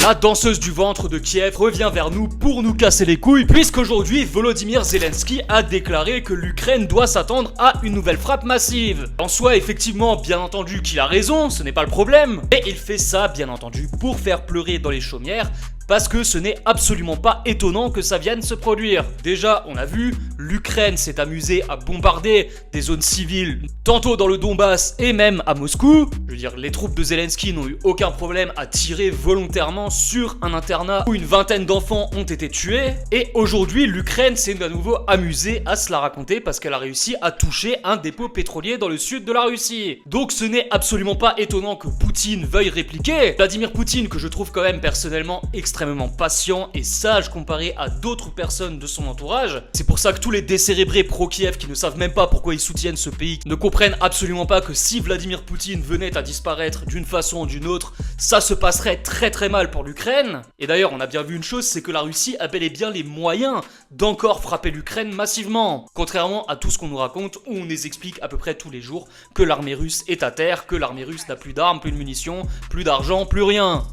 La danseuse du ventre de Kiev revient vers nous pour nous casser les couilles, puisqu'aujourd'hui Volodymyr Zelensky a déclaré que l'Ukraine doit s'attendre à une nouvelle frappe massive. En soi, effectivement, bien entendu qu'il a raison, ce n'est pas le problème, mais il fait ça, bien entendu, pour faire pleurer dans les chaumières, parce que ce n'est absolument pas étonnant que ça vienne se produire. Déjà, on a vu, l'Ukraine s'est amusée à bombarder des zones civiles, tantôt dans le Donbass et même à Moscou. Je veux dire, les troupes de Zelensky n'ont eu aucun problème à tirer volontairement sur un internat où une vingtaine d'enfants ont été tués. Et aujourd'hui, l'Ukraine s'est à nouveau amusée à se la raconter parce qu'elle a réussi à toucher un dépôt pétrolier dans le sud de la Russie. Donc ce n'est absolument pas étonnant que Poutine veuille répliquer. Vladimir Poutine, que je trouve quand même personnellement extrêmement patient et sage comparé à d'autres personnes de son entourage. C'est pour ça que tous les décérébrés pro-Kiev qui ne savent même pas pourquoi ils soutiennent ce pays ne comprennent absolument pas que si Vladimir Poutine venait à disparaître d'une façon ou d'une autre, ça se passerait très très mal pour l'Ukraine. Et d'ailleurs, on a bien vu une chose, c'est que la Russie a bel et bien les moyens d'encore frapper l'Ukraine massivement. Contrairement à tout ce qu'on nous raconte, où on les explique à peu près tous les jours que l'armée russe est à terre, que l'armée russe n'a plus d'armes, plus de munitions, plus d'argent, plus rien.